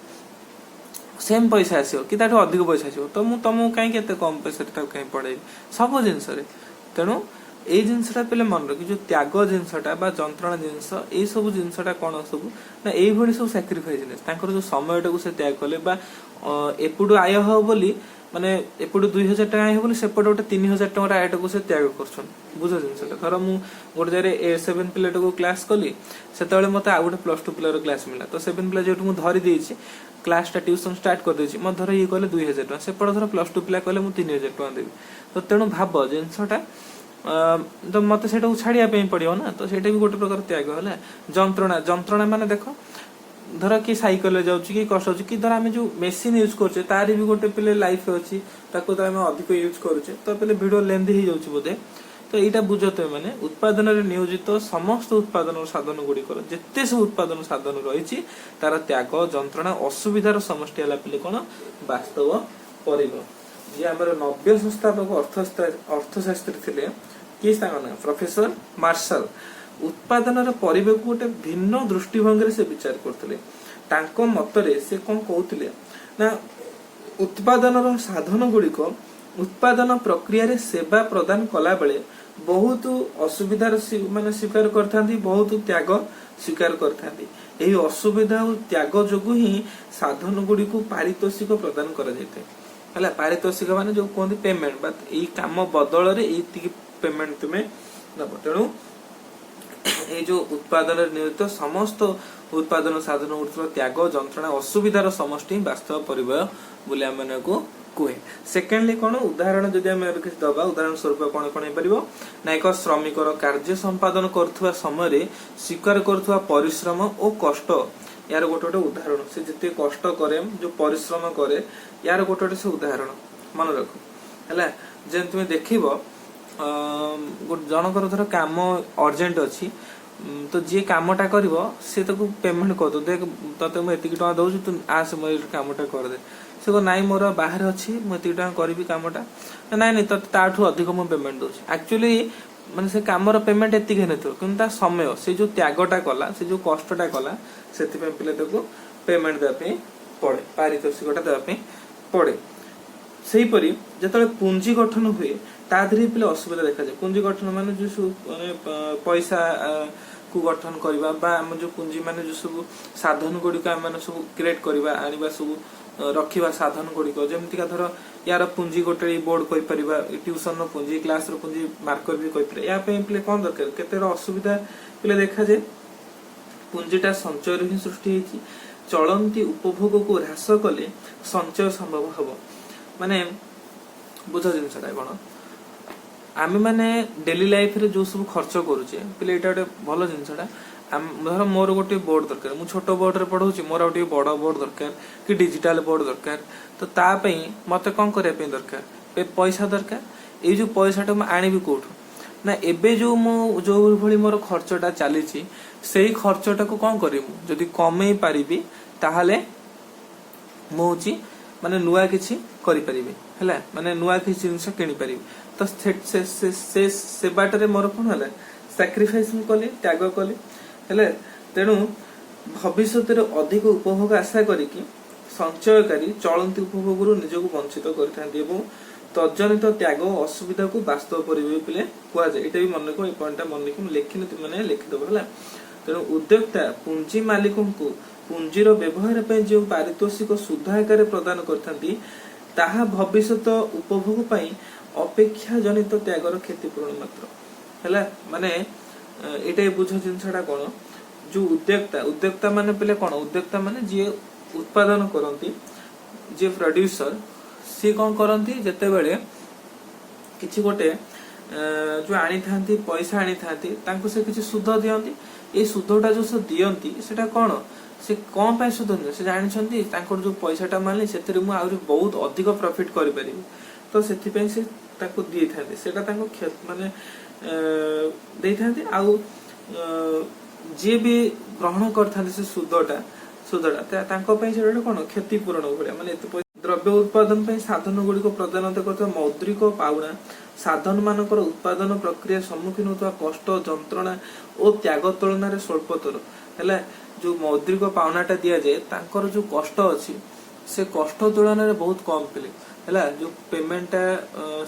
सेम पैसा आसियो कि ताठो अधिक पैसा आसियो तो मु तमु काई केते कम पैसा ता काई पड़े सब जिंस रे तेनु ए जिंसटा पेले मन रखि जो त्याग जिंसटा बा जंत्रणा जिंस ए सब जिंसटा कोन सब ना एई भली सब सैक्रिफाइस ने तांकर जो समयटा को से त्याग कले बा एपुडो आय हो बोली ମାନେ ଏପଟେ 2000 ଟଙ୍କା ଆଣିବ ବୋଲି ସେପଟେ ଗୋଟେ 3000 ଟଙ୍କାର ଆୟଟାକୁ ସେ ତ୍ୟାଗ କରୁଛନ୍ତି। ବୁଝ ଜିନିଷଟା ଧର ମୁଁ ଗୋଟେ ଜାଗାରେ A7 ପିଲାଟାକୁ କ୍ଲାସ କଲି, ସେତେବେଳେ ମତେ ଆଉ ଗୋଟେ +2 ପିଲାର କ୍ଲାସ ମିଳିଲା, ତ 7 ପିଲା ଯେହେତୁ ମୁଁ ଧରି ଦେଇଛି କ୍ଲାସଟା ଟ୍ୟୁସନ ଷ୍ଟାର୍ଟ କରିଦେଇଛି, ମତେ ଧର ଇଏ କହିଲେ 2000 ଟଙ୍କା, ସେପଟେ ଧର +2 ପିଲା କହିଲେ ମୁଁ 3000 ଟଙ୍କା ଦେବି। ତ ତେଣୁ ଭାବ ଜିନିଷଟା ତ ମତେ ସେଇଟାକୁ ଛାଡିବା ପାଇଁ ପଡିବ ନା, ତ ସେଇଟା ବି ଗୋଟେ ପ୍ରକାର ତ୍ୟାଗ ହେଲା। ଯନ୍ତ୍ରଣା ମାନେ ଦେଖ ଧର କି ସାଇକେଲରେ ଯାଉଛି କି କଷ୍ଟ ହଉଛି, କି ଧର ଆମେ ଯୋଉ ମେସିନ ୟୁଜ କରୁଛେ ତାର ବି ଗୋଟେ ପିଲେ ଲାଇଫ ଅଛି, ତାକୁ ତ ଆମେ ଅଧିକ ୟୁଜ କରୁଛେ, ତ ପିଲେ ଭିଡିଓ ଲେନ୍ଦି ହେଇଯାଉଛି ବୋଧେ। ତ ଏଇଟା ବୁଝ ତୁମେ ମାନେ ଉତ୍ପାଦନରେ ନିୟୋଜିତ ସମସ୍ତ ଉତ୍ପାଦନ ସାଧନ ଗୁଡିକର ଯେତେ ସବୁ ଉତ୍ପାଦନ ସାଧନ ରହିଛି ତାର ତ୍ୟାଗ ଯନ୍ତ୍ରଣା ଅସୁବିଧାର ସମଷ୍ଟି ହେଲା ପିଲେ କଣ ବାସ୍ତବ ପରିବହନ। ଯିଏ ଆମର ନବ୍ୟ ସଂସ୍ଥାପକ ଅର୍ଥଶାସ୍ତ୍ରୀ ଥିଲେ କିଏ ତାଙ୍କ ନାଁ ପ୍ରଫେସର ମାର୍ଶାଲ। ଉତ୍ପାଦନର ପରିବେଶକୁ ଗୋଟେ ଭିନ୍ନ ଦୃଷ୍ଟିଭଙ୍ଗୀରେ ସେ ବିଚାର କରୁଥିଲେ। ତାଙ୍କ ମତରେ ସେ କଣ କହୁଥିଲେ ନା ଉତ୍ପାଦନର ସାଧନ ଗୁଡିକ ଉତ୍ପାଦନ ପ୍ରକ୍ରିୟାରେ ସେବା ପ୍ରଦାନ କଲା ବେଳେ ବହୁତ ଅସୁବିଧାର ମାନେ ସ୍ୱୀକାର କରିଥାନ୍ତି, ବହୁତ ତ୍ୟାଗ ସ୍ୱୀକାର କରିଥାନ୍ତି। ଏହି ଅସୁବିଧା ଓ ତ୍ୟାଗ ଯୋଗୁ ହିଁ ସାଧନ ଗୁଡିକୁ ପାରିତୋଷିକ ପ୍ରଦାନ କରାଯାଇଥାଏ ହେଲା। ପାରିତୋଷିକ ମାନେ ଯୋଉ କୁହନ୍ତି ପେମେଣ୍ଟ, ବା ଏଇ କାମ ବଦଳରେ ଏଇତିକି ପେମେଣ୍ଟ ତୁମେ ନବ। ତେଣୁ ଏଇ ଯୋଉ ଉତ୍ପାଦନରେ ନିୟୋଜିତ ସମସ୍ତ ଉତ୍ପାଦନ ସାଧନ ଗୁଡିକ ତ୍ୟାଗ ଯନ୍ତ୍ରଣା ଅସୁବିଧାର ସମଷ୍ଟି ବାସ୍ତବ ପରିବୟ ବୋଲି ଆମେ ମାନଙ୍କୁ କୁହେ। ସେକେଣ୍ଡଲି କଣ ଉଦାହରଣ ଯଦି ଆମେ କିଛି ଦବା, ଉଦାହରଣ ସ୍ୱରୂପ କଣ କଣ ହେଇପାରିବ ନା ଏକ ଶ୍ରମିକର କାର୍ଯ୍ୟ ସମ୍ପାଦନ କରୁଥିବା ସମୟରେ ସ୍ୱୀକାର କରୁଥିବା ପରିଶ୍ରମ ଓ କଷ୍ଟ, ୟାର ଗୋଟେ ଗୋଟେ ଉଦାହରଣ। ସେ ଯେତେ କଷ୍ଟ କରେ ଯୋଉ ପରିଶ୍ରମ କରେ ୟାର ଗୋଟେ ଗୋଟେ ସେ ଉଦାହରଣ ମନେ ରଖ ହେଲା। ଯେମିତି ତୁମେ ଦେଖିବ ଜଣଙ୍କର ଧର କାମ ଅର୍ଜେଣ୍ଟ ଅଛି, ତ ଯିଏ କାମଟା କରିବ ସେ ତାକୁ ପେମେଣ୍ଟ କରିଦବ, ଦେଖ ତତେ ମୁଁ ଏତିକି ଟଙ୍କା ଦଉଛି ତୁ ଆସ ମୋ ଏଇ କାମଟା କରିଦେ। ସେ କହ ନାଇଁ ମୋର ବାହାରେ ଅଛି ମୁଁ ଏତିକି ଟଙ୍କା କରିବି କାମଟା, ନାଇଁ ତତେ ତାଠୁ ଅଧିକ ମୁଁ ପେମେଣ୍ଟ ଦଉଛି। ଆକ୍ଚୁଆଲି ମାନେ ସେ କାମର ପେମେଣ୍ଟ ଏତିକି ହେଇନଥିବ, କିନ୍ତୁ ତା ସମୟ ସେ ଯୋଉ ତ୍ୟାଗଟା କଲା ସେ ଯୋଉ କଷ୍ଟଟା କଲା ସେଥିପାଇଁ ପିଲା ତାକୁ ପେମେଣ୍ଟ ଦେବା ପାଇଁ ପଡେ, ପାରିତୋଷିକଟା ଦେବା ପାଇଁ ପଡେ। ସେହିପରି ଯେତେବେଳେ ପୁଞ୍ଜି ଗଠନ ହୁଏ ତା ଦେହରେ ପିଲା ଅସୁବିଧା ଦେଖାଯାଏ। ପୁଞ୍ଜି ଗଠନ ମାନେ ଯୋଉ ସବୁ ମାନେ ପଇସା କୁ ଗଠନ କରିବା ବା ଆମ ଯୋଉ ପୁଞ୍ଜି ମାନେ ଯୋଉ ସବୁ ସାଧନ ଗୁଡିକ ଆମେ ମାନେ ସବୁ କ୍ରିଏଟ କରିବା ଆଣିବା ସବୁ ରଖିବା ସାଧନ ଗୁଡିକ, ଯେମିତିକା ଧର ୟାର ପୁଞ୍ଜି ଗୋଟେ ବୋର୍ଡ କହିପାରିବା, ଟ୍ୟୁସନ ର ପୁଞ୍ଜି, କ୍ଲାସ ର ପୁଞ୍ଜି, ମାର୍କର ବି କହିପାରିବା। ୟା ପାଇଁ ପିଲେ କଣ ଦରକାର, କେତେ ଅସୁବିଧା ପିଲେ ଦେଖାଯାଏ। ପୁଞ୍ଜିଟା ସଞ୍ଚୟରୁ ହିଁ ସୃଷ୍ଟି ହେଇଛି, ଚଳନ୍ତି ଉପଭୋଗକୁ ହ୍ରାସ କଲେ ସଞ୍ଚୟ ସମ୍ଭବ ହବ। ମାନେ ବୁଝ ଜିନିଷଟା କଣ, ଆମେ ମାନେ ଡେଲି ଲାଇଫରେ ଯୋଉ ସବୁ ଖର୍ଚ୍ଚ କରୁଛେ ପିଲେ ଏଇଟା ଗୋଟେ ଭଲ ଜିନିଷଟା। ଧର ମୋର ଗୋଟେ ବୋର୍ଡ ଦରକାର, ମୁଁ ଛୋଟ ବୋର୍ଡରେ ପଢଉଛି, ମୋର ଆଉ ଟିକେ ବଡ ବୋର୍ଡ ଦରକାର କି ଡିଜିଟାଲ ବୋର୍ଡ ଦରକାର, ତ ତା ପାଇଁ ମତେ କଣ କରିବା ପାଇଁ ଦରକାର, ପଇସା ଦରକାର। ଏଇ ଯୋଉ ପଇସାଟା ମୁଁ ଆଣିବି କୋଉଠୁ ନା ଏବେ ଯୋଉ ଭଳି ମୋର ଖର୍ଚ୍ଚଟା ଚାଲିଛି ସେଇ ଖର୍ଚ୍ଚଟାକୁ କଣ କରିବି, ଯଦି କମେଇ ପାରିବି ତାହେଲେ ମୁଁ ହଉଛି ମାନେ ନୂଆ କିଛି କରିପାରିବି ହେଲା, ମାନେ ନୂଆ କିଛି ଜିନିଷ କିଣିପାରିବି। ତ ସେ ବାଟରେ ମୋର କଣ ହେଲା, ସାକ୍ରିଫାଇସ୍ ମୁଁ କଲି, ତ୍ୟାଗ କଲି ହେଲେ। ତେଣୁ ଭବିଷ୍ୟତରେ ଅଧିକ ଉପଭୋଗ ଆଶା କରିକି ସଞ୍ଚୟକାରୀ ଚଳନ୍ତି ଉପଭୋଗରୁ ନିଜକୁ ବଞ୍ଚିତ କରିଥାନ୍ତି ଏବଂ ତଜନିତ ତ୍ୟାଗ ଓ ଅସୁବିଧାକୁ ବାସ୍ତବ ପରିବେଶ ପିଲେ କୁହାଯାଏ। ଏଇଟା ବି ମନେ ରଖ, ଏଇ ପଏଣ୍ଟଟା ମନେ ରଖି ମୁଁ ଲେଖିନି, ମାନେ ଲେଖିଦବ ହେଲା। ତେଣୁ ଉଦ୍ୟୋକ୍ତା ପୁଞ୍ଜି ମାଲିକଙ୍କୁ ପୁଞ୍ଜିର ବ୍ୟବହାର ପାଇଁ ଯେଉଁ ପାରିତୋଷିକ ସୁଧ ଆକାରରେ ପ୍ରଦାନ କରିଥାନ୍ତି ତାହା ଭବିଷ୍ୟତ ଉପଭୋଗ ପାଇଁ ଅପେକ୍ଷା ଜନିତ ତ୍ୟାଗର କ୍ଷତିପୂରଣ ମାତ୍ର ହେଲା। ମାନେ ଏଇଟା ବୁଝ ଜିନିଷଟା କଣ, ଯୋଉ ଉଦ୍ୟୋକ୍ତା ମାନେ ପିଲେ କଣ, ଉଦ୍ୟୋକ୍ତା ମାନେ ଯିଏ ଉତ୍ପାଦନ କରନ୍ତି, ଯିଏ ପ୍ରଡ୍ୟୁସର, ସିଏ କଣ କରନ୍ତି ଯେତେବେଳେ କିଛି ଗୋଟେ ଯୋଉ ଆଣିଥାନ୍ତି ପଇସା ଆଣିଥାନ୍ତି ତାଙ୍କୁ ସେ କିଛି ସୁଧ ଦିଅନ୍ତି। ଏଇ ସୁଧଟା ଯୋଉ ସେ ଦିଅନ୍ତି ସେଟା କଣ, ସେ କଣ ପାଇଁ ସୁଧ ଦିଅନ୍ତି, ସେ ଜାଣିଛନ୍ତି ତାଙ୍କର ଯୋଉ ପଇସାଟା ମାରିଲି ସେଥିରେ ମୁଁ ଆହୁରି ବହୁତ ଅଧିକ ପ୍ରଫିଟ କରିପାରିବି, ତ ସେଥିପାଇଁ ସେ ତାକୁ ଦେଇଥାନ୍ତି, ସେଟା ତାଙ୍କୁ ମାନେ ଦେଇଥାନ୍ତି। ଆଉ ଯିଏ ବି ଗ୍ରହଣ କରିଥାନ୍ତି ସେ ସୁଧଟା ତାଙ୍କ ପାଇଁ ସେଟା କଣ କ୍ଷତିପୂରଣ ଭଳିଆ, ମାନେ ଏତେ ଦ୍ରବ୍ୟ ଉତ୍ପାଦନ ପାଇଁ ସାଧନ ଗୁଡିକ ପ୍ରଦାନତା କରୁଥିବା ମୌଦ୍ରିକ ପାଉଣା ସାଧନ ମାନଙ୍କର ଉତ୍ପାଦନ ପ୍ରକ୍ରିୟା ସମ୍ମୁଖୀନ ହେଉଥିବା କଷ୍ଟ ଯନ୍ତ୍ରଣା ଓ ତ୍ୟାଗ ତୁଳନାରେ ସ୍ୱଳ୍ପତର ହେଲା। ଯୋଉ ମୌଦ୍ରିକ ପାଉଣାଟା ଦିଆଯାଏ ତାଙ୍କର ଯୋଉ କଷ୍ଟ ଅଛି ସେ କଷ୍ଟ ତୁଳନାରେ ବହୁତ କମ ପିଲେ ହେଲା। ଯୋଉ ପେମେଣ୍ଟଟା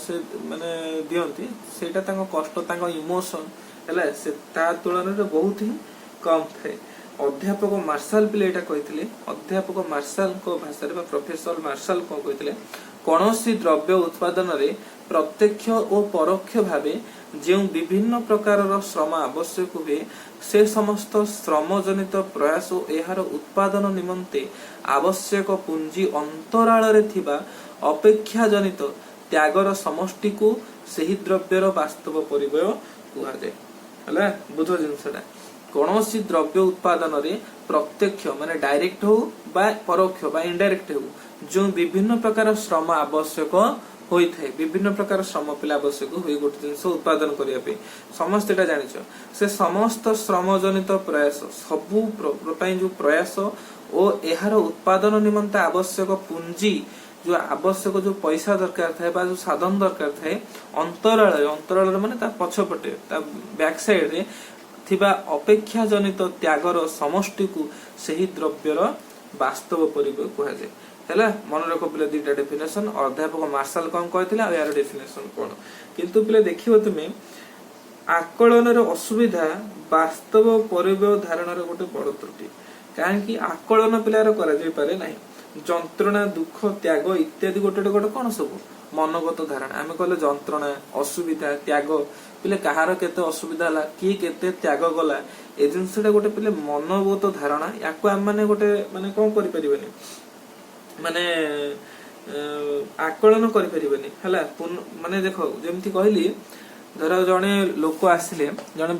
ସେ ମାନେ ଦିଅନ୍ତି ସେଇଟା ତାଙ୍କ କଷ୍ଟ, ତାଙ୍କ ଇମୋସନ ହେଲା, ସେ ତା ତୁଳନାରେ ବହୁତ ହିଁ କମ ଥାଏ। ଅଧ୍ୟାପକ ମାର୍ଶାଲ ପିଲେ ଏଇଟା କହିଥିଲେ, ଅଧ୍ୟାପକ ମାର୍ଶାଲଙ୍କ ଭାଷାରେ ବା ପ୍ରଫେସର ମାର୍ଶାଲ କଣ କହିଥିଲେ, कौनसी द्रव्य उत्पादन रे प्रत्यक्ष और परोक्ष भावे जो विभिन्न प्रकार श्रम आवश्यक हुए से समस्त श्रम जनित प्रयास और एहार उत्पादन निमंते आवश्यक पुंजी अंतराल रे थिबा अपेक्षा जनित त्यागर समष्टि को सही द्रव्यर वास्तव परिवय कुहा जाय हला बुझ जिनसटा कौनसी द्रव्य उत्पादन रे प्रत्यक्ष माने डायरेक्ट हो बा परोक्ष बा इनडायरेक्ट हो जो विभिन्न प्रकार श्रम आवश्यक होई थे विभिन्न प्रकार श्रम पिला आवश्यक होई गोटे जिंस उत्पादन करिया पे समस्त एटा जानिछो से समस्त श्रम जनित प्रयास सबु पई जो प्रयास ओ एहार उत्पादन निमंते आवश्यक पुंजी जो आवश्यक जो पैसा दरकार थाए बा जो साधन दरकार थाए अंतराल माने ता पछपटे ता बैक साइड रे थिबा अपेक्षा जनित त्यागर समष्टि को सही द्रव्यर वास्तव परिवय कुहा जाय हैला मन रख पिले दुटा डेफिनेशन अध्यापक मार्शल कौन कहथिला आ यार डेफिनेशन कोन किंतु पिले देखिबो तुमे आकलन रे असुविधा वास्तव परिवय धारण रे गोटे बड़ त्रुटि कारण कि आकलन पिलार करा जाय पारे नाही जंत्रणा दुख त्याग इत्यादि गोटे गोटे कौन सब मनगत धारणा आम कहले जंत्रणा असुविधा त्याग पिले कहार केते असुविधा हला कि केते त्याग गला ए जिनसटा गोटे पिले मनगत धारणा याको आम माने गोटे माने कोन करि परिबेनी माने आकलन करि परिबेनी हला माने देखो जेमति कहली धर जने लोक आसिले जने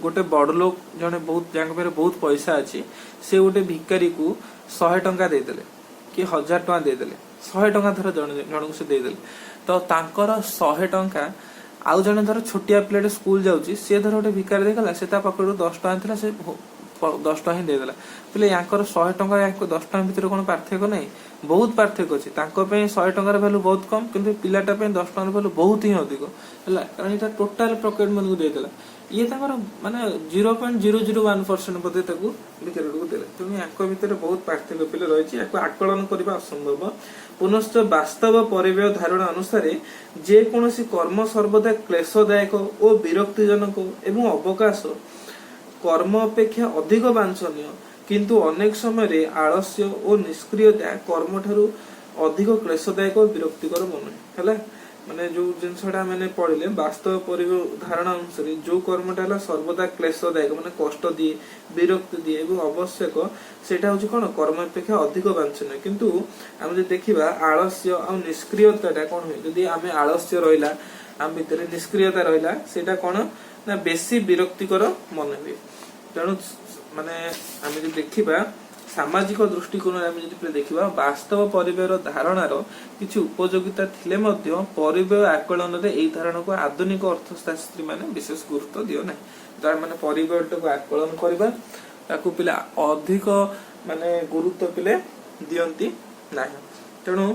गोटे बड़ लोक जने बहुत जांग पे बहुत पैसा अछि से गोटे भिखारी को 100 टंका दे देले कि 1000 टंका दे देले 100 टंका धर जन से दे देले तो तांकर 100 टंका आउ जने धर छोटिया प्लेट स्कूल जाउची से धर गोटे भिखारी देखला से ता पकड़ो 10 टंका थिला से 10 टंका ही दे देला पले याकर 100 टंका याको 10 टंका भीतर कोन पार्थक्य नै बहुत पार्थक्य अछि तांको पे 100 टंका रे वैल्यू बहुत कम किंतु पिलाटा पे 10 टंका रे वैल्यू बहुत ही अधिक हला कारण इटा टोटल पॉकेट मन को दे देला ये तांकर माने 0.001% बदे ताकू भिखारी को देला तुम याको भीतर बहुत पार्थक्य पिले रहिछि याको आकलन करबा असंभव पुनश्च वास्तव परिवय धारणा अनुसार जे कोनोसी कर्म सर्वदा क्लेशदायक और विरक्तिजनक एवं अवकाश कर्म अपेक्षा अधिक वांछनीय किंतु अनेक समय आलस्य और निष्क्रियता कर्म ठारू अधिक क्लेशदायक और विरक्तिकर मन है माने जो जिनसटा मैंने पढ़िले वास्तव परिवय धारणा अनुसार जो कर्मटा सर्वदा क्लेशदायक माने कष्ट दिए विरक्ति दिए एवं आवश्यक सेटा होची कोन कर्म अपेक्षा अधिक वांछनीय किंतु हम जे देखिबा आलस्य और निष्क्रियताटा कोन होय यदि आमे आलस्य रहिला आम भितर निष्क्रियता रहिला सेटा कोन ना बेसी विरक्तिकर मन हुए तेणु माने आमे जे देखिबा सामाजिक दृष्टिकोण आमे जदि देखिबा वास्तव परिवयर धारणार किछि उपयोगिता थिले मध्य परिवय आकलन रे एई धारणा को आधुनिक अर्थशास्त्री माने विशेष गुरुत्व दियो नै तार माने परिवयर को आकलन करबा ताकू पिला अधिक माने गुरुत्व पिले दियंती नै तेणु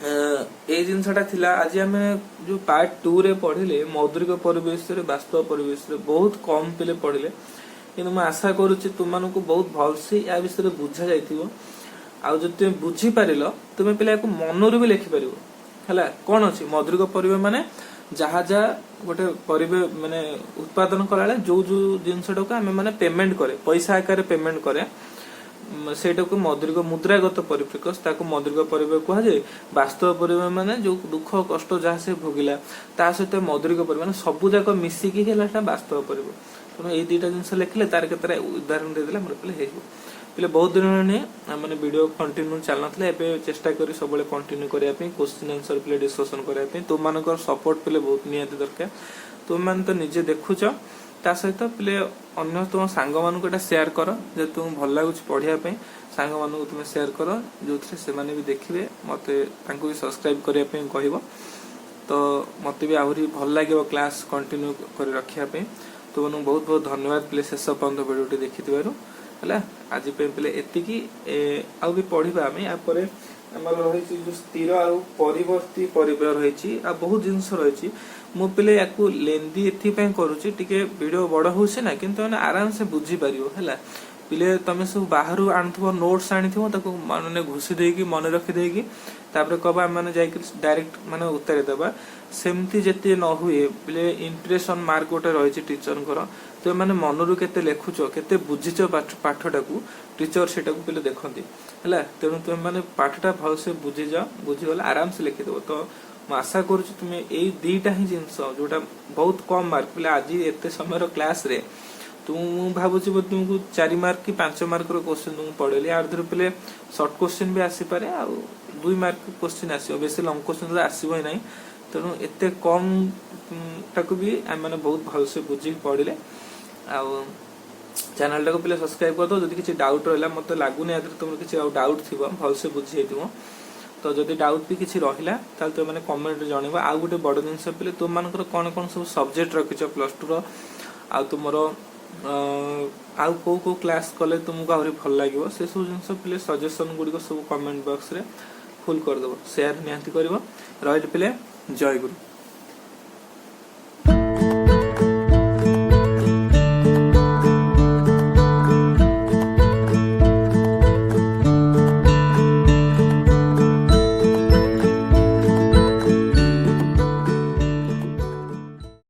ए जिनसटा थिला आज आमे जो पार्ट 2 रे पढिले मौद्रिक परिवेश रे वास्तव परिवेश रे बहुत कम पिले पढिले किंतु मैं आशा करूची तुम बहुत भल से या विषय बुझा जाइथिबो आ जब तुम बुझी पारिलो तुम पिला को मनरु भी लिखि पारिबो हला कोन अछि मौद्रिक परिवय माने जहा जा गोटे परिवय माने उत्पादन कराले जो जो जिनसटा को हमें माने पेमेंट करे पैसा आकार पेमेंट करे सेटा को मौद्रिक मुद्रागत परिप्रेक्ष्य ताको मौद्रिक परिवय कहा जाय वास्तव परिवय माने जो दुख कष्ट जहा से भोगिला ता सहित मौद्रिक परिवय माने सबु जाक मिसी की हेलाटा वास्तव परिवय तो ए दुटा जिंस लिखले तार केतरा उदाहरण दे देला हमर पले हेजो पले बहुत दिन ने माने वीडियो कंटिन्यू चलनथले एबे चेष्टा करी सबले कंटिन्यू करिया पे क्वेश्चन आंसर पले डिस्कशन करिया पे तुम मानकर सपोर्ट पले बहुत नियत दरकार तुम मान तो निजे देखुछ ता सहित पले अन्य तुम सांग मान को एटा शेयर कर जे तुम भल लागुच पढिया पे सांग मान को तुम शेयर कर जोथरे से माने भी देखिबे मते तांको भी सब्सक्राइब करिया पे कहइबो तो मते भी आहुरी भल लागेबो क्लास कंटिन्यू करि रखिया पे तो बहुत बहुत धन्यवाद प्ले शेष पर्यंत वीडियो देखिथिबारु हला आज पे पले एतिकी आ भी पढिबा आमे आ परे हमर रहिछि जो स्थिर आ परिवर्ती परिवय रहिछि आ बहुत जिंस रहिछि मु पले याकू लेंदी एथि पे करूछि टिके वीडियो बड़ होउछि ना किंतु आराम से बुझी पारियो हला पिले तमे सब बाहरु आनथबो नोट्स आनिथबो ताको माने घुसी देकी मन रखि देकी तापर कबा माने जाई डायरेक्ट माने उत्तर देबा सेमती जति न हुए पिले इंप्रेशन मार्क गोटे रहिछि टीचर कर तो मैंने मनरू केते लेखुच केते बुझीच पाठटा को टीचर सेटा को पहले देखती है तेणु तुम मैंने पाठटा भलसे बुझी जाओ बुझीगले आराम से लिखिदेव तो मैं आशा करुँ तुम यही दुईटा ही जिनस जोटा बहुत कम मार्क पे आज एत समय क्लास रे तुम भावुँ तुमको 4 मार्क कि 5 मार्क क्वेश्चन तुमको पढ़ेली यार धर पे सर्ट क्वेश्चन भी आसीपे आ 2 मार्क क्वेश्चन आस बेस लंग क्वेश्चन तो आसब ही ना तेणु एत कम टाक भी आम मैंने बहुत भलसे बुझी पढ़ले चैनल टाक पे सब्सक्राइब कर दो जब किसी डाउट रहा मत लगुनि तुम किसी डाउट थी भलसे बुझे तो जदि डाउट भी किसी रहा तो मैंने कमेंट जनइब आउ गोटे बड़ जिनस पे तुम मान कौन कौन सब सब्जेक्ट रखिच प्लस टू तुम आउ को क्लास कले तुमको आहरी भल लगे से सब जिन पे सजेसन गुड़िक सब कमेंट बॉक्स रे फुल करदेव सेयार निहाती कर रही पे जय गुरु।